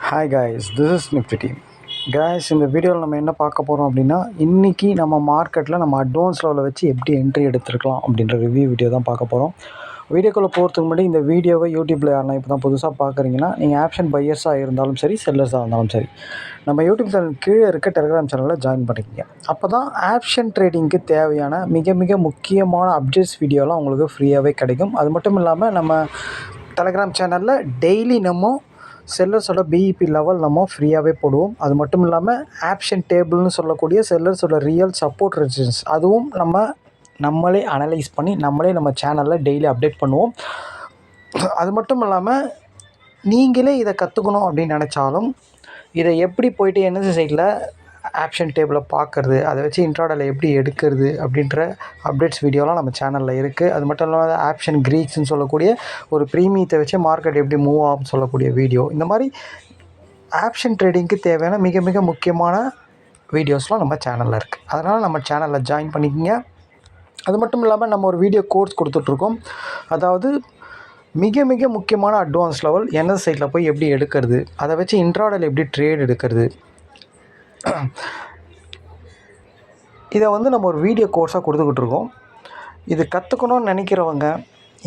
Hi guys, this is Nifty team. Guys, இந்த வீடியோவில் நம்ம என்ன பார்க்க போகிறோம் அப்படின்னா, இன்றைக்கி நம்ம மார்க்கெட்டில் நம்ம அட்வான்ஸ் லெவலில் வச்சு எப்படி என்ட்ரி எடுத்துருக்கலாம் அப்படின்ற ரிவ்யூ வீடியோ தான் பார்க்க போகிறோம். வீடியோக்குள்ளே போகிறதுக்கு முன்னாடி இந்த வீடியோவை யூடியூப்பில் யாருன்னா இப்போ தான் புதுசாக பார்க்குறீங்கன்னா, நீங்கள் ஆப்ஷன் பையர்ஸாக இருந்தாலும் சரி, செல்லர்ஸாக இருந்தாலும் சரி, நம்ம யூடியூப் சேனல் கீழே இருக்க டெலிகிராம் சேனலில் ஜாயின் பண்ணிக்கங்க. அப்போ தான் ஆப்ஷன் ட்ரேடிங்க்கு தேவையான மிக மிக முக்கியமான அப்டேட்ஸ் வீடியோலாம் உங்களுக்கு ஃப்ரீயாகவே கிடைக்கும். அது மட்டும் இல்லாமல் நம்ம டெலிகிராம் சேனலில் டெய்லி நம்ம செல்லர்ஸோட பிஇபி லெவல் நம்ம ஃப்ரீயாகவே போடுவோம். அது மட்டும் இல்லாமல் ஆப்ஷன் டேபிள்னு சொல்லக்கூடிய செல்லர்ஸோட ரியல் சப்போர்ட் ரெசிஸ்டன்ஸ் அதுவும் நம்மளே அனலைஸ் பண்ணி நம்மளே நம்ம சேனலில் டெய்லி அப்டேட் பண்ணுவோம். அது மட்டும் இல்லாமல் நீங்களே இதை கற்றுக்கணும் அப்படின்னு நினச்சாலும் இதை எப்படி போய்ட்டு என்எஸ்சி சைட்டில் ஆப்ஷன் டேபிளை பார்க்குறது, அதை வச்சு இன்ட்ராடேல எப்படி எடுக்கிறது அப்படின்ற அப்டேட்ஸ் வீடியோலாம் நம்ம சேனலில் இருக்குது. அது மட்டும் இல்லாமல் ஆப்ஷன் க்ரீக்ஸ்ன்னு சொல்லக்கூடிய ஒரு ப்ரீமியத்தை வச்சு மார்க்கெட் எப்படி மூவ் ஆகும்னு சொல்லக்கூடிய வீடியோ, இந்த மாதிரி ஆப்ஷன் ட்ரேடிங்க்கு தேவையான மிக மிக முக்கியமான வீடியோஸ்லாம் நம்ம சேனலில் இருக்குது. அதனால் நம்ம சேனலில் ஜாயின் பண்ணிக்கோங்க. அது மட்டும் இல்லாமல் நம்ம ஒரு வீடியோ கோர்ஸ் கொடுத்துட்ருக்கோம். அதாவது மிக மிக முக்கியமான அட்வான்ஸ் லெவல் என்எஸ் சைட்டில் போய் எப்படி எடுக்கிறது, அதை வச்சு இன்ட்ராடேல எப்படி ட்ரேட் எடுக்கிறது, இதை நம்ம ஒரு வீடியோ கோர்ஸாக கொடுத்துக்கிட்ருக்கோம். இது கற்றுக்கணும்னு நினைக்கிறவங்க,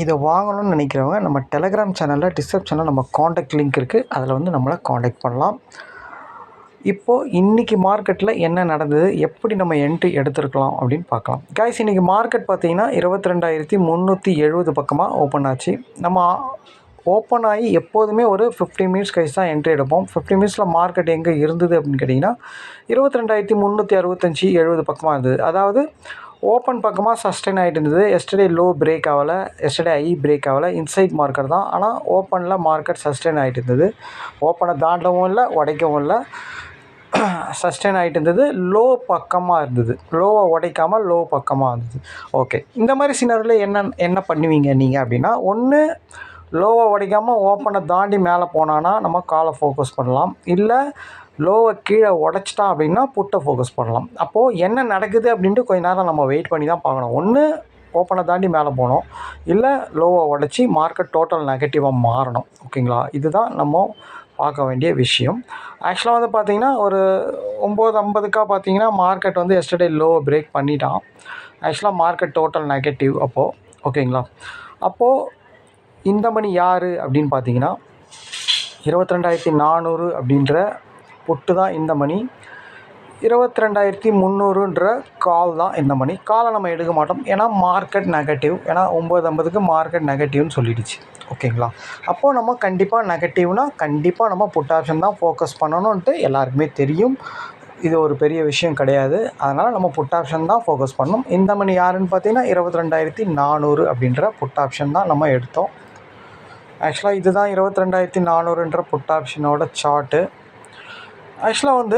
இதை வாங்கணும்னு நினைக்கிறவங்க நம்ம டெலிகிராம் சேனலில் டிஸ்கிரிப்ஷனில் நம்ம காண்டாக்ட் லிங்க் இருக்குது, அதில் நம்மளை காண்டாக்ட் பண்ணலாம். இப்போது இன்றைக்கி மார்க்கெட்டில் என்ன நடந்தது, எப்படி நம்ம என்ட்ரி எடுத்துருக்கலாம் அப்படின்னு பார்க்கலாம். காய்ஸ், இன்றைக்கி மார்க்கெட் பார்த்திங்கன்னா 22,370 பக்கமாக ஓப்பன் ஆச்சு. நம்ம ஓப்பன் ஆகி எப்போதுமே ஒரு 15 மினிட்ஸ் கழிச்சு தான் என்ட்ரி எடுப்போம். 15 மினிட்ஸில் மார்க்கெட் எங்கே இருந்தது அப்படின்னு கேட்டிங்கன்னா 22,365 70 பக்கமாக இருந்தது. அதாவது ஓப்பன் பக்கமாக சஸ்டெயின் ஆகிட்டு இருந்தது. எஸ்டர்டே லோ பிரேக் ஆகலை, எஸ்டர்டே ஐ பிரேக் ஆகலை, இன்சைட் மார்க்கெட் தான். ஆனால் ஓப்பனில் மார்க்கெட் சஸ்டெயின் ஆகிட்டு இருந்தது. ஓப்பனை தாண்டவும் இல்லை, உடைக்கவும் இல்லை, சஸ்டெயின் ஆகிட்டு இருந்தது. லோ பக்கமாக இருந்தது, லோவை உடைக்காமல் லோ பக்கமாக இருந்தது. ஓகே, இந்த மாதிரி சின்னரில் என்ன பண்ணுவீங்க நீங்கள் அப்படின்னா, ஒன்று லோவை உடைக்காமல் ஓப்பனை தாண்டி மேலே போனான்னா நம்ம காலை ஃபோக்கஸ் பண்ணலாம். இல்லை லோவை கீழே உடைச்சிட்டான் அப்படின்னா புட்டை ஃபோக்கஸ் பண்ணலாம். அப்போது என்ன நடக்குது அப்படின்ட்டு கொஞ்ச நேரம் நம்ம வெயிட் பண்ணி தான் பார்க்கணும். ஒன்று ஓப்பனை தாண்டி மேலே போகணும், இல்லை லோவை உடச்சி மார்க்கெட் டோட்டல் நெகட்டிவாக மாறணும். ஓகேங்களா, இதுதான் நம்ம பார்க்க வேண்டிய விஷயம். ஆக்சுவலாக பார்த்திங்கன்னா ஒரு 9:50க்காக பார்த்திங்கன்னா மார்க்கெட் எஸ்டர்டே லோவை பிரேக் பண்ணிட்டான். ஆக்சுவலாக மார்க்கெட் டோட்டல் நெகட்டிவ் அப்போது. ஓகேங்களா, அப்போது இந்த மணி யார் அப்படின்னு பார்த்தீங்கன்னா 22,400 அப்படின்ற புட்டு தான் இந்த மணி. 22,300ன்ற கால் தான் இந்த மணி. காலை நம்ம எடுக்க மாட்டோம், ஏன்னா மார்க்கெட் நெகட்டிவ். ஏன்னா 9:50க்கு மார்க்கெட் நெகட்டிவ்னு சொல்லிடுச்சு. ஓகேங்களா, அப்போது நம்ம கண்டிப்பாக நெகட்டிவ்னால் கண்டிப்பாக நம்ம புட் ஆப்ஷன் தான் ஃபோக்கஸ் பண்ணணுன்ட்டு எல்லாருக்குமே தெரியும். இது ஒரு பெரிய விஷயம் கிடையாது. அதனால் நம்ம புட் ஆப்ஷன் தான் ஃபோக்கஸ் பண்ணணும். இந்த மணி யாருன்னு பார்த்தீங்கன்னா 22,400 அப்படின்ற புட் ஆப்ஷன் தான் நம்ம எடுத்தோம். ஆக்சுவலாக இதுதான் 22,400ன்ற புட் ஆப்ஷனோட சார்ட்டு. ஆக்சுவலாக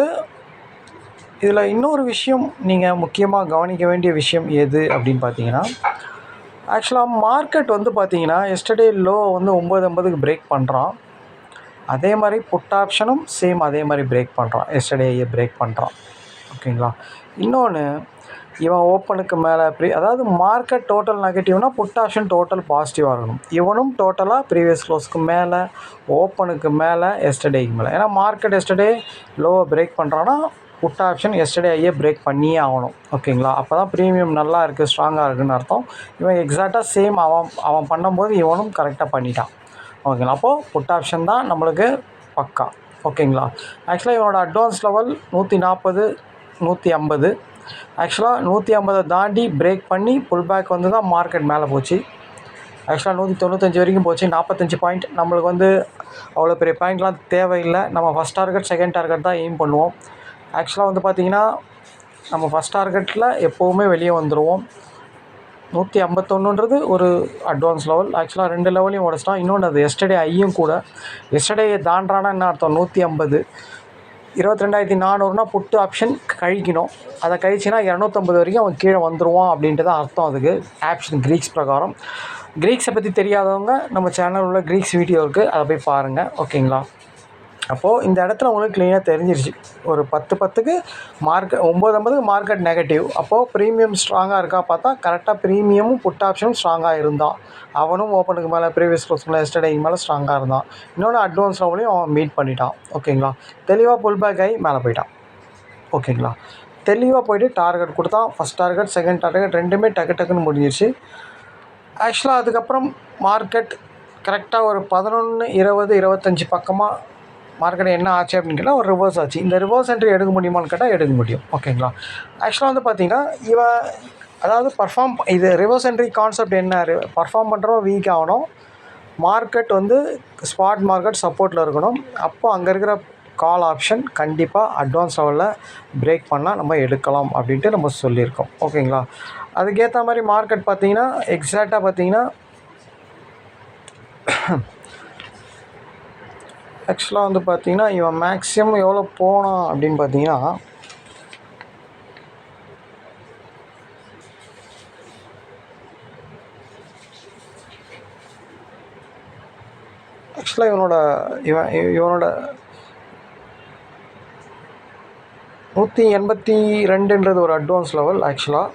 இதில் இன்னொரு விஷயம் நீங்கள் முக்கியமாக கவனிக்க வேண்டிய விஷயம் எது அப்படின்னு பார்த்தீங்கன்னா, ஆக்சுவலாக மார்க்கெட் பார்த்தீங்கன்னா எஸ்டர்டே லோ 9:50க்கு பிரேக் பண்ணுறான். அதே மாதிரி புட் ஆப்ஷனும் சேம் அதே மாதிரி பிரேக் பண்ணுறான், எஸ்டர்டேயே பிரேக் பண்ணுறான். ஓகேங்களா, இன்னொன்று இவன் ஓப்பனுக்கு மேலே அதாவது மார்க்கெட் டோட்டல் நெகட்டிவ்னால் புட் ஆப்ஷன் டோட்டல் பாசிட்டிவாக இருக்கணும். இவனும் டோட்டலாக ப்ரீவியஸ் க்ளோஸ்க்கு மேலே, ஓப்பனுக்கு மேலே, எஸ்டர்டேக்கு மேலே. ஏன்னா மார்க்கெட் எஸ்டர்டே லோவை பிரேக் பண்ணுறான்னா புட் ஆப்ஷன் எஸ்டர்டே ஐயே பிரேக் பண்ணியே ஆகணும். ஓகேங்களா, அப்போ தான் ப்ரீமியம் நல்லா இருக்குது, ஸ்ட்ராங்காக இருக்குதுன்னு அர்த்தம். இவன் எக்ஸாக்டாக சேம் அவன் பண்ணும்போது இவனும் கரெக்டாக பண்ணிட்டான். ஓகேங்களா, அப்போது புட் ஆப்ஷன் தான் நம்மளுக்கு பக்கா. ஓகேங்களா, ஆக்சுவலாக இவனோட அட்வான்ஸ் லெவல் 140, 150. ஆக்சுவலாக 150 தாண்டி பிரேக் பண்ணி புல் பேக் தான் மார்க்கெட் மேலே போச்சு. ஆக்சுவலாக 195 வரைக்கும் போச்சு. 45 பாயிண்ட். நம்மளுக்கு அவ்வளோ பெரிய பாயிண்ட்லாம் தேவையில்லை. நம்ம ஃபஸ்ட் டார்கெட் செகண்ட் டார்கெட் தான் எய்ம் பண்ணுவோம். ஆக்சுவலாக பார்த்திங்கன்னா நம்ம ஃபஸ்ட் டார்கெட்டில் எப்போவுமே வெளியே வந்துடுவோம். 151ன்றது ஒரு அட்வான்ஸ் லெவல். ஆக்சுவலாக 2 லெவலையும் உடச்சிட்டோம். இன்னொன்று அது எஸ்டர்டே ஐயும் கூட. எஸ்டர்டே தாண்டானா என்ன அர்த்தம், 150. 22,400னா புட்டு ஆப்ஷன் கழிக்கணும். அதை கழிச்சின்னா 250 வரைக்கும் அவன் கீழே வந்துடுவான் அப்படின்ட்டு தான் அர்த்தம் அதுக்கு, ஆப்ஷன் க்ரீக்ஸ் பிரகாரம். க்ரீக்ஸை பற்றி தெரியாதவங்க நம்ம சேனல் உள்ள க்ரீக்ஸ் வீடியோ இருக்குது, அதை போய் பாருங்கள். ஓகேங்களா, அப்போது இந்த இடத்துல உங்களுக்கு க்ளீனாக தெரிஞ்சிருச்சு. ஒரு 10-10க்கு மார்க்கெட் 9-50க்கு மார்க்கெட் நெகட்டிவ். அப்போது ப்ரீமியம் ஸ்ட்ராங்காக இருக்கா பார்த்தா கரெக்டாக ப்ரீமியமும் புட் ஆப்ஷனும் ஸ்ட்ராங்காக இருந்தான். அவனும் ஓப்பனுக்கு மேலே ப்ரீவியஸ் க்ளோஸ் மேலே எஸ்டர்டேக்கு மேலே ஸ்ட்ராங்காக இருந்தான். இன்னொன்று அட்வான்ஸ் லெவலையும் அவன் மீட் பண்ணிட்டான். ஓகேங்களா, தெளிவாக புல் பேக் ஆகி மேலே போயிட்டான். ஓகேங்களா, தெளிவாக போய்ட்டு டார்கெட் கொடுத்தான். ஃபஸ்ட் டார்கெட், செகண்ட் டார்கெட் ரெண்டுமே டக்குன்னு முடிஞ்சிருச்சு. ஆக்சுவலாக அதுக்கப்புறம் மார்க்கெட் கரெக்டாக ஒரு 11, 20, 25 பக்கமாக மார்க்கெட் என்ன ஆச்சு அப்படின்னு கேட்டால் ஒரு ரிவர்ஸ் ஆச்சு. இந்த ரிவர்ஸ் என்ட்ரி எடுக்க முடியுமான்னு கேட்டால் எடுக்க முடியும். ஓகேங்களா, ஆக்சுவலாக வந்து பார்த்திங்கன்னா அதாவது இது ரிவர்ஸ் என்ட்ரி கான்செப்ட் என்ன, பர்ஃபார்ம் பண்ணுறவன் வீக் ஆகணும், மார்க்கெட் வந்து ஸ்பாட் மார்க்கெட் சப்போர்ட்டில் இருக்கணும். அப்போ அங்கே இருக்கிற கால் ஆப்ஷன் கண்டிப்பாக அட்வான்ஸ் லெவலில் பிரேக் பண்ணால் நம்ம எடுக்கலாம் அப்படின்ட்டு நம்ம சொல்லியிருக்கோம். ஓகேங்களா, அதுக்கேற்ற மாதிரி மார்க்கெட் பார்த்திங்கன்னா எக்ஸாக்டாக பார்த்திங்கன்னா ஆக்சுவலாக வந்து பார்த்திங்கன்னா இவன் மேக்ஸிமம் எவ்வளோ போனான் அப்படின்னு பார்த்தீங்கன்னா ஆக்சுவலாக இவனோட 182ன்றது ஒரு அட்வான்ஸ் லெவல். ஆக்சுவலாக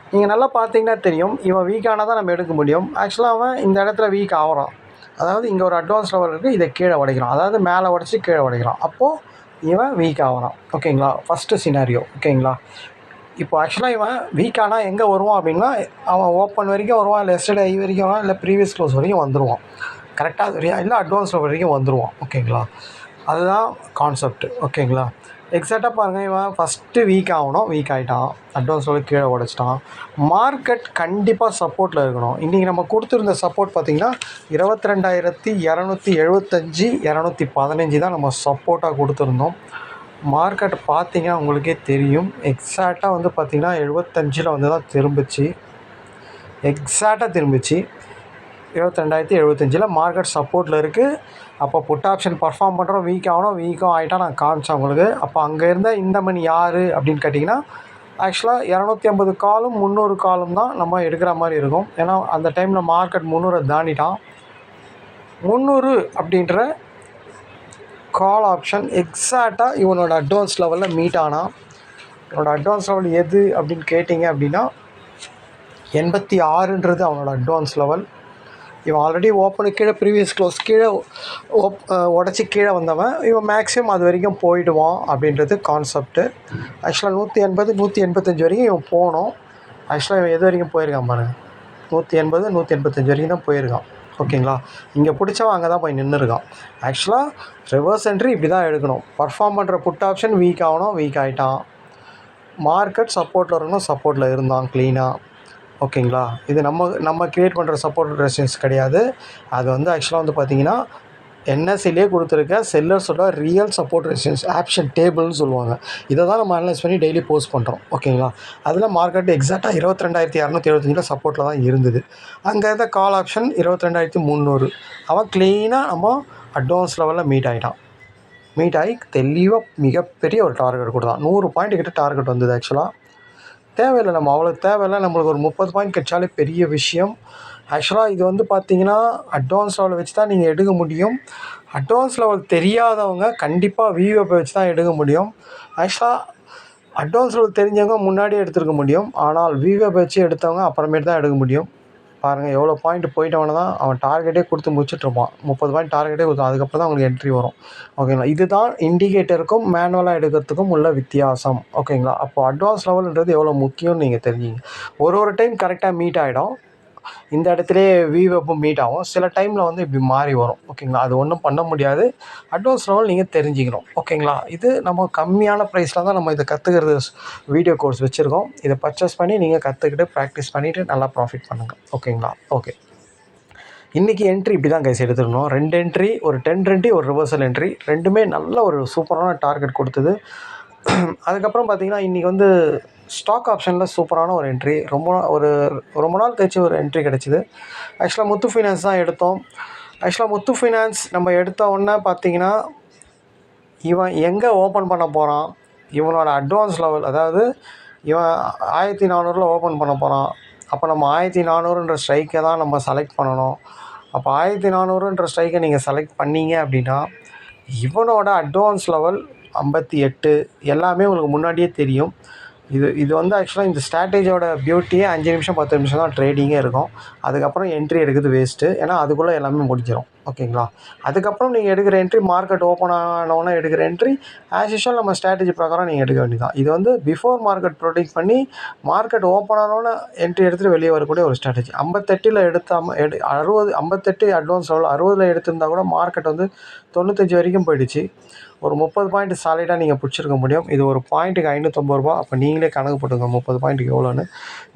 நீங்கள் நல்லா பார்த்தீங்கன்னா தெரியும், இவன் வீக் ஆனால் தான் நம்ம எடுக்க முடியும். ஆக்சுவலாக அவன் இந்த இடத்துல வீக் ஆகிறான். அதாவது இங்கே ஒரு அட்வான்ஸ் லெவல் இருக்குது, இதை கீழே உடைக்கிறான், அதாவது மேலே உடச்சி கீழே உடைக்கிறான். அப்போது இவன் வீக் ஆகிறான். ஓகேங்களா, ஃபஸ்ட்டு சினாரியோ. ஓகேங்களா, இப்போ ஆக்சுவலாக இவன் வீக் ஆனால் எங்கே வருவான் அப்படின்னா அவன் ஓப்பன் வரைக்கும் வருவான், இல்லை எஸ்டர்டே வரைக்கும் வருவான், இல்லை ப்ரீவியஸ் க்ளோஸ் வரைக்கும் வந்துடுவான். கரெக்டாக அது வரையும் இல்லை அட்வான்ஸ் லெவல் வரைக்கும் வந்துடுவான். ஓகேங்களா, அதுதான் கான்செப்ட். ஓகேங்களா, எக்ஸாக்டாக பாருங்கள், இவன் ஃபஸ்ட்டு வீக் ஆகணும், வீக் ஆகிட்டான், அட்வான்ஸ் லெவல் கீழே உடச்சிட்டான். மார்க்கெட் கண்டிப்பாக சப்போர்ட்டில் இருக்கணும். இன்றைக்கி நம்ம கொடுத்துருந்த சப்போர்ட் பார்த்திங்கன்னா 22,275, 215 தான் நம்ம சப்போர்ட்டாக கொடுத்துருந்தோம். மார்க்கெட் பார்த்திங்கன்னா உங்களுக்கே தெரியும், எக்ஸாக்டாக வந்து பார்த்திங்கன்னா 75 வந்து தான் திரும்பிச்சு. எக்ஸாக்டாக திரும்பிச்சு 22,075 மார்க்கெட் சப்போர்ட்டில் இருக்குது. அப்போ புட் ஆப்ஷன் பர்ஃபார்ம் பண்ணுறோம், வீக் ஆகிட்டா நான் காமிச்சேன் உங்களுக்கு. அப்போ அங்கே இருந்த இந்த மணி யார் அப்படின்னு கேட்டிங்கன்னா ஆக்சுவலாக 250 காலும் 300 காலும் தான் நம்ம எடுக்கிற மாதிரி இருக்கும். ஏன்னா அந்த டைமில் மார்க்கெட் 300 தாண்டிட்டான். 300 அப்படின்ற கால் ஆப்ஷன் எக்ஸாக்டாக இவனோட அட்வான்ஸ் லெவலில் மீட் ஆனால், இவனோட அட்வான்ஸ் லெவல் எது அப்படின்னு கேட்டிங்க அப்படின்னா 86ன்றது அவனோட அட்வான்ஸ் லெவல். இவன் ஆல்ரெடி ஓப்பனுக்கு கீழே ப்ரீவியஸ் க்ளோஸ் கீழே உடச்சி கீழே வந்தவன், இவன் மேக்ஸிமம் அது வரைக்கும் போயிடுவான் அப்படின்றது கான்செப்ட்டு. ஆக்சுவலாக 180, 185 வரைக்கும் இவன் போகணும். ஆக்சுவலாக இவன் எது வரைக்கும் போயிருக்கான் பாருங்கள், 180, 185 வரைக்கும் தான் போயிருக்கான். ஓகேங்களா, இங்கே பிடிச்சவன் அங்கே தான் போய் நின்றுருக்கான். ஆக்சுவலாக ரிவர்ஸ் என்ட்ரி இப்படி தான் எடுக்கணும். பர்ஃபார்ம் பண்ணுற புட் ஆப்ஷன் வீக் ஆகணும், வீக் ஆகிட்டான். மார்க்கெட் சப்போர்ட்டில் இருக்கணும், சப்போர்ட்டில் இருந்தான் க்ளீனாக. ஓகேங்களா, இது நம்ம க்ரியேட் பண்ணுற சப்போர்ட் ரெசிஸ்டன்ஸ் கிடையாது. அது வந்து ஆக்சுவலாக வந்து பார்த்திங்கன்னா என்எஸ்சிலே கொடுத்துருக்க செல்லர்ஸோட ரியல் சப்போர்ட் ரெசிஸ்டன்ஸ் ஆப்ஷன் டேபிள்னு சொல்லுவாங்க. இதை தான் நம்ம அனலைஸ் பண்ணி டெய்லி போஸ்ட் பண்ணுறோம். ஓகேங்களா, அதில் மார்க்கெட் எக்ஸாக்டாக 22,275 சப்போர்ட்டில் தான் இருந்தது. அங்கே இருந்த கால் ஆப்ஷன் 22,300. அவன் க்ளீனாக நம்ம அட்வான்ஸ் லெவலில் மீட் ஆகி தெளிவாக மிகப்பெரிய ஒரு டார்கெட் கொடுத்தான். 100 பாயிண்ட் கிட்ட டார்கெட் வந்தது. ஆக்சுவலாக தேவையில்லை, நம்ம அவ்வளோ தேவையில்லை, நம்மளுக்கு ஒரு 30 பாயிண்ட் கிடைச்சாலே பெரிய விஷயம். ஆக்சுவலாக இது வந்து பார்த்திங்கன்னா அட்வான்ஸ் லெவலை வச்சு தான் நீங்கள் எடுக்க முடியும். அட்வான்ஸ் லெவல் தெரியாதவங்க கண்டிப்பாக விவேப்பை வச்சு தான் எடுக்க முடியும். ஆக்சுவலாக அட்வான்ஸ் லெவல் தெரிஞ்சவங்க முன்னாடியே எடுத்துருக்க முடியும், ஆனால் விவேப்பை வச்சு எடுத்தவங்க அப்புறமேட்டு தான் எடுக்க முடியும். பாருங்கள் எவ்வளோ பாயிண்ட் போயிட்டவன தான் அவன் டார்கெட்டே கொடுத்து முடிச்சுட்ருப்பான். 30 பாயிண்ட் டார்கெட்டே கொடுத்தான், அதுக்கப்புறம் தான் அவங்களுக்கு என்ட்ரி வரும். ஓகேங்களா, இதுதான் இண்டிகேட்டருக்கும் மேனுவலாக எடுக்கிறதுக்கும் உள்ள வித்தியாசம். ஓகேங்களா, அப்போது அட்வான்ஸ் லெவல்ன்றது எவ்வளோ முக்கியம்னு நீங்கள் தெரிஞ்சுங்க. ஒரு டைம் கரெக்டாக மீட் ஆகிடும், இந்த இடத்துலையே விவேப்பும் மீட் ஆகும். சில டைமில் வந்து இப்படி மாறி வரும். ஓகேங்களா, அது ஒன்றும் பண்ண முடியாது. அட்வான்ஸ் லெவல் நீங்கள் தெரிஞ்சுக்கணும். ஓகேங்களா, இது நம்ம கம்மியான ப்ரைஸில் தான் நம்ம இதை கற்றுக்கிறது வீடியோ கோர்ஸ் வச்சுருக்கோம். இதை பர்ச்சேஸ் பண்ணி நீங்கள் கற்றுக்கிட்டு ப்ராக்டிஸ் பண்ணிவிட்டு நல்லா ப்ராஃபிட் பண்ணுங்கள். ஓகேங்களா, ஓகே. இன்றைக்கி என்ட்ரி இப்படி தான் கைஸ் எடுத்துக்கணும். 2 என்ட்ரி, ஒரு 10 என்ட்ரி, ஒரு ரிவர்சல் என்ட்ரி, ரெண்டுமே நல்ல ஒரு சூப்பரான டார்கெட் கொடுத்தது. அதுக்கப்புறம் பார்த்திங்கன்னா இன்றைக்கி வந்து ஸ்டாக் ஆப்ஷனில் சூப்பரான ஒரு என்ட்ரி, ரொம்ப நாள் கழிச்சு ஒரு என்ட்ரி கிடச்சிது. ஆக்சுவலாக முத்து ஃபைனான்ஸ் தான் எடுத்தோம். ஆக்சுவலாக முத்து ஃபைனான்ஸ் நம்ம எடுத்த உடனே பார்த்திங்கன்னா இவன் எங்கே ஓப்பன் பண்ண போகிறான், இவனோட அட்வான்ஸ் லெவல், அதாவது இவன் 1400 ஓப்பன் பண்ண போகிறான். அப்போ நம்ம 1400ன்ற ஸ்ட்ரைக்கை தான் நம்ம செலக்ட் பண்ணணும். அப்போ 1400ன்ற ஸ்ட்ரைக்கை நீங்கள் செலக்ட் பண்ணீங்க அப்படின்னா இவனோட அட்வான்ஸ் லெவல் 58 எல்லாமே உங்களுக்கு முன்னாடியே தெரியும். இது வந்து ஆக்சுவலாக இந்த ஸ்ட்ராட்டஜியோட பியூட்டியே 5 நிமிஷம் 10 நிமிஷம் தான் ட்ரேடிங்கே இருக்கும். அதுக்கப்புறம் என்ட்ரி எடுக்கிறது வேஸ்ட்டு. ஏன்னா அதுக்குள்ளே எல்லாமே முடிஞ்சிடும். ஓகேங்களா? அதுக்கப்புறம் நீங்கள் எடுக்கிற என்ட்ரி மார்க்கெட் ஓப்பன் ஆனவுடனே எடுக்கிற என்ட்ரி ஆஸ் யூஷுவல் நம்ம ஸ்ட்ராட்டஜி பிரகாரம் நீங்கள் எடுக்க வேண்டியதான். இது வந்து பிஃபோர் மார்க்கெட் ப்ரொடிக்ட் பண்ணி மார்க்கெட் ஓப்பன் ஆனவுடனே என்ட்ரி எடுத்துகிட்டு வெளியே வரக்கூடிய ஒரு ஸ்ட்ராட்டஜி. 58ல் எடுத்தாமல் 60 58 அட்வான்ஸ் லெவல் 60ல் எடுத்திருந்தால் கூட மார்க்கெட் வந்து 95 வரைக்கும் போயிடுச்சு. ஒரு 30 பாயிண்ட் சாலிடாக நீங்கள் பிடிச்சிருக்க முடியும். இது ஒரு பாயிண்ட்டுக்கு ரூ. 550. அப்போ நீங்களே கணக்கு போட்டுங்க 30 பாயிண்ட்டுக்கு எவ்வளோன்னு.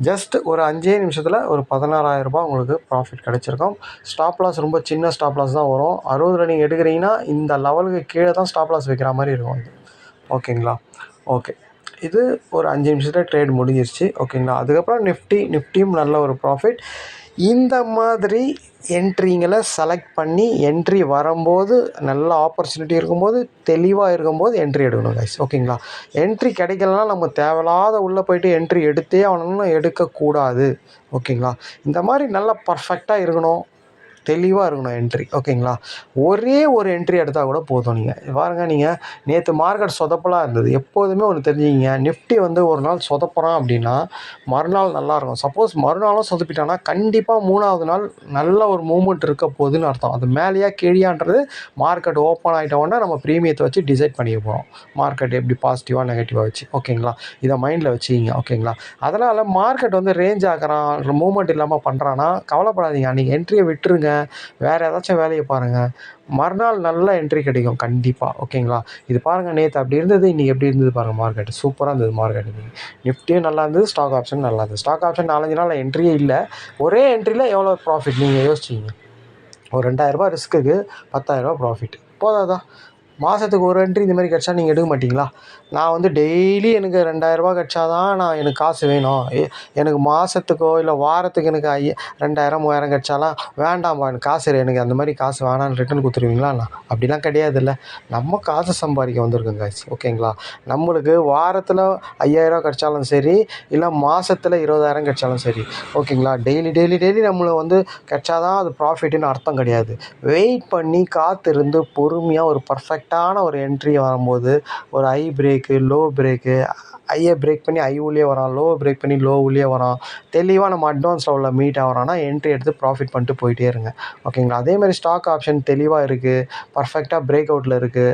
ஜஸ்ட் ஒரு 5 நிமிஷத்தில் ஒரு 16,000 உங்களுக்கு ப்ராஃபிட் கிடச்சிருக்கும். ஸ்டாப் லாஸ் ரொம்ப சின்ன ஸ்டாப் லாஸ் தான் வரும். 60ல் நீங்கள் எடுக்கிறீங்கன்னா இந்த லெவலுக்கு கீழே தான் ஸ்டாப் லாஸ் வைக்கிற மாதிரி இருக்கும் இது. ஓகேங்களா? ஓகே, இது ஒரு 5 நிமிஷத்தில் ட்ரேட் முடிஞ்சிருச்சு. ஓகேங்களா? அதுக்கப்புறம் நிஃப்டியும் நல்ல ஒரு ப்ராஃபிட். இந்த மாதிரி என்ட்ரிங்களை செலக்ட் பண்ணி என்ட்ரி வரும்போது நல்ல ஆப்பர்ச்சுனிட்டி இருக்கும்போது தெளிவாக இருக்கும்போது என்ட்ரி எடுக்கணும் கைஸ். ஓகேங்களா? என்ட்ரி கிடைக்கலனா நம்ம தேவையில்லாத உள்ளே போய்ட்டு என்ட்ரி எடுத்தே ஆகணும்னு எடுக்கக்கூடாது. ஓகேங்களா? இந்த மாதிரி நல்லா பர்ஃபெக்டாக இருக்கணும், தெளிவாக இருக்கணும் என்ட்ரி. ஓகேங்களா? ஒரே ஒரு என்ட்ரி எடுத்தால் கூட போதும். நீங்கள் பாருங்கள், நீங்கள் நேற்று மார்க்கெட் சொதப்பலாக இருந்தது. எப்போதுமே ஒன்று தெரிஞ்சுக்கிங்க, நிஃப்டி வந்து ஒரு நாள் சொதப்புறான் அப்படின்னா மறுநாள் நல்லாயிருக்கும். சப்போஸ் மறுநாளும் சொதப்பிட்டான்னா கண்டிப்பாக 3வது நாள் நல்ல ஒரு மூவ்மெண்ட் இருக்க போகுதுன்னு அர்த்தம். அது மேலேயா கீழியான்றது மார்க்கெட் ஓப்பன் ஆகிட்ட உடனே நம்ம ப்ரீமியத்தை வச்சு டிசைட் பண்ணிக்க போகிறோம். மார்க்கெட் எப்படி பாசிட்டிவாக நெகட்டிவாக வச்சு. ஓகேங்களா? இதை மைண்டில் வச்சுக்கிங்க. ஓகேங்களா? அதனால் மார்க்கெட் வந்து ரேஞ்ச் ஆகிறான், மூவ்மெண்ட் இல்லாமல் பண்ணுறான்னா கவலைப்படாதீங்க. அன்றைக்கி என்ட்ரியை விட்டுருங்க, வேறு ஏதாச்சும் வேலையை பாருங்கள். மறுநாள் நல்ல என்ட்ரி கிடைக்கும் கண்டிப்பாக. ஓகேங்களா? இது பாருங்கள், நேற்று அப்படி இருந்தது, இன்றைக்கி எப்படி இருந்தது பாருங்கள். மார்க்கெட் சூப்பராக இருந்தது. மார்க்கெட் நிஃப்டியும் நல்லா இருந்தது, ஸ்டாக் ஆப்ஷன் நல்லா இருந்தது. ஸ்டாக் ஆப்ஷன் 4-5 நாள் என்ட்ரியே இல்லை. ஒரே என்ட்ரியில் எவ்வளோ ப்ராஃபிட் நீங்கள் யோசிச்சிங்க? ஒரு 2,000 ரிஸ்க்குக்கு 10,000 ப்ராஃபிட் போதாதா? மாதத்துக்கு ஒரு என்ட்ரி இந்த மாதிரி கிடச்சா நீங்கள் எடுக்க மாட்டிங்களா? நான் வந்து டெய்லி எனக்கு 2,000 கிடச்சா தான் எனக்கு காசு வேணும், எனக்கு மாதத்துக்கோ இல்லை வாரத்துக்கு எனக்கு 2,000 3,000 கிடச்சாலாம் வேண்டாம்ப்பா, எனக்கு காசு எனக்கு அந்த மாதிரி காசு வேணான்னு ரிட்டன் கொடுத்துருவீங்களா? அப்படிலாம் கிடையாதுல்ல. நம்ம காசு சம்பாதிக்க வந்திருக்கோங்க காசு. ஓகேங்களா? நம்மளுக்கு வாரத்தில் 5,000 கிடச்சாலும் சரி, இல்லை மாதத்தில் 20,000 கிடச்சாலும் சரி. ஓகேங்களா? டெய்லி நம்மளை வந்து கிடச்சாதான் அது ப்ராஃபிட்டுன்னு அர்த்தம் கிடையாது. வெயிட் பண்ணி காத்திருந்து பொறுமையாக ஒரு பர்ஃபெக்டான ஒரு என்ட்ரி வரும்போது ஒரு ஹை பிரேக்கு, லோ பிரேக்கு, ஹையை பிரேக் பண்ணி ஹை உள்ளே வரான், லோ பிரேக் பண்ணி லோ உள்ளே வரான், தெளிவாக நம்ம அட்வான்ஸ் லெவலில் மீட் ஆகிறான்னா என்ட்ரி எடுத்து ப்ராஃபிட் பண்ணிட்டு போயிட்டே இருங்க. ஓகேங்களா? அதேமாதிரி ஸ்டாக் ஆப்ஷன் தெளிவாக இருக்குது, பர்ஃபெக்டாக பிரேக் அவுட்டில் இருக்குது,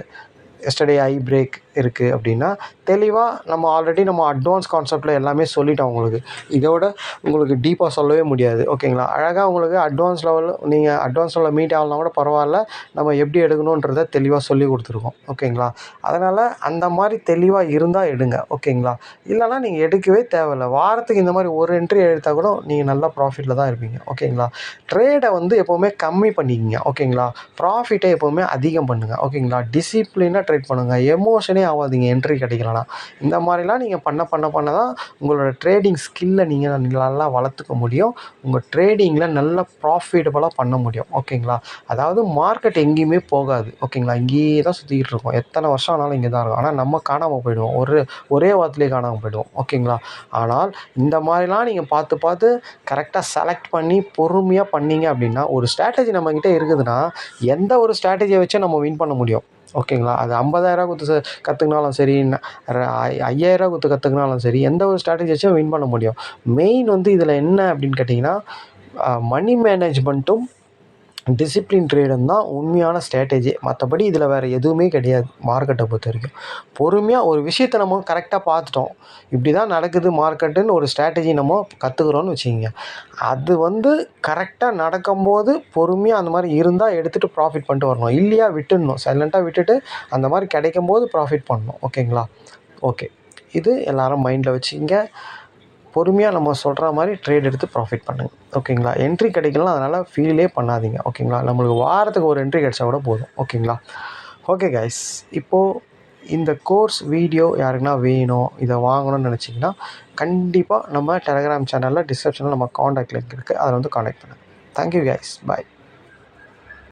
எஸ்டர்டே ஹை பிரேக் இருக்குது அப்படின்னா தெளிவாக நம்ம ஆல்ரெடி நம்ம அட்வான்ஸ் கான்செப்டில் எல்லாமே சொல்லிட்டோம் உங்களுக்கு. இதோட உங்களுக்கு டீப்பாக சொல்லவே முடியாது. ஓகேங்களா? அழகாக உங்களுக்கு அட்வான்ஸ் லெவலில் நீங்கள் அட்வான்ஸ் லெவலில் மீட் ஆகலாம் கூட பரவாயில்ல, நம்ம எப்படி எடுக்கணுன்றதை தெளிவாக சொல்லி கொடுத்துருக்கோம். ஓகேங்களா? அதனால் அந்த மாதிரி தெளிவாக இருந்தால் எடுங்க. ஓகேங்களா? இல்லைனா நீங்கள் எடுக்கவே தேவையில்லை. வாரத்துக்கு இந்த மாதிரி ஒரு என்ட்ரி எடுத்தால் கூட நீங்கள் நல்லா ப்ராஃபிட்டில் தான் இருப்பீங்க. ஓகேங்களா? ட்ரேடை வந்து எப்போவுமே கம்மி பண்ணிக்கிங்க. ஓகேங்களா? ப்ராஃபிட்டை எப்போவுமே அதிகம் பண்ணுங்கள். ஓகேங்களா? டிசிப்ளினாக ட்ரேட் பண்ணுங்கள். எமோஷனே ஆகாதீங்க என்ட்ரி கிடைக்கலனா. இந்த மாதிரிலாம் நீங்கள் பண்ண தான் உங்களோட ட்ரேடிங் ஸ்கில்லை நீங்கள் நல்லா வளர்த்துக்க முடியும். உங்கள் ட்ரேடிங்கில் நல்ல ப்ராஃபிட்டபுளாக பண்ண முடியும். ஓகேங்களா? அதாவது மார்க்கெட் எங்கேயுமே போகாது. ஓகேங்களா? இங்கேயே தான் சுற்றிக்கிட்டு இருக்கோம். எத்தனை வருஷம் ஆனாலும் இங்கே தான் இருக்கும். ஆனால் நம்ம காணாமல் போயிடுவோம். ஒரே வாரத்துலேயே காணாமல் போயிடுவோம். ஓகேங்களா? ஆனால் இந்த மாதிரிலாம் நீங்கள் பார்த்து கரெக்டாக செலக்ட் பண்ணி பொறுமையாக பண்ணீங்க அப்படின்னா, ஒரு ஸ்ட்ராட்டஜி நம்மக்கிட்ட இருக்குதுன்னா எந்த ஒரு ஸ்ட்ராட்டஜியை வச்சு நம்ம வின் பண்ண முடியும். ஓகேங்களா? அது 50,000 கொடுத்து கற்றுக்கினாலும் சரி, 5,000 கொடுத்து கற்றுக்கினாலும் சரி, எந்த ஒரு ஸ்ட்ராட்டஜி வச்சும் வின் பண்ண முடியும். மெயின் வந்து இதில் என்ன அப்படின்னு கேட்டிங்கன்னா, மணி மேனேஜ்மெண்ட்டும் டிசிப்ளின் ட்ரேடும் தான் உண்மையான ஸ்ட்ராட்டஜி. மற்றபடி இதில் வேறு எதுவுமே கிடையாது. மார்க்கெட்டை பொறுத்த வரைக்கும் பொறுமையாக ஒரு விஷயத்தை நம்ம கரெக்டாக பார்த்துட்டோம், இப்படி தான் நடக்குது மார்க்கெட்டுன்னு ஒரு ஸ்ட்ராட்டஜி நம்ம கற்றுக்குறோன்னு வச்சுக்கிங்க. அது வந்து கரெக்டாக நடக்கும்போது பொறுமையாக அந்த மாதிரி இருந்தால் எடுத்துகிட்டு ப்ராஃபிட் பண்ணிட்டு வரணும். இல்லையா விட்டுடணும், சைலண்ட்டாக விட்டுட்டு அந்த மாதிரி கிடைக்கும்போது ப்ராஃபிட் பண்ணணும். ஓகேங்களா? ஓகே, இது எல்லோரும் மைண்டில் வச்சுக்கிங்க. பொறுமையாக நம்ம சொல்கிற மாதிரி ட்ரேட் எடுத்து ப்ராஃபிட் பண்ணுங்கள். ஓகேங்களா? என்ட்ரி கிடைக்கலாம், அதனால் ஃபீலே பண்ணாதீங்க. ஓகேங்களா? நம்மளுக்கு வாரத்துக்கு ஒரு என்ட்ரி கிடைச்சா கூட போதும். ஓகேங்களா? ஓகே கைஸ், இப்போது இந்த கோர்ஸ் வீடியோ யாருக்குன்னா வேணும், இதை வாங்கணும்னு நினச்சிங்கன்னா கண்டிப்பாக நம்ம டெலகிராம் சேனலில் டிஸ்கிரிப்ஷனில் நம்ம காண்டாக்ட் லிங்க் இருக்குது, அதில் வந்து காண்டாக்ட் பண்ணுங்கள். தேங்க்யூ கைஸ், பாய்.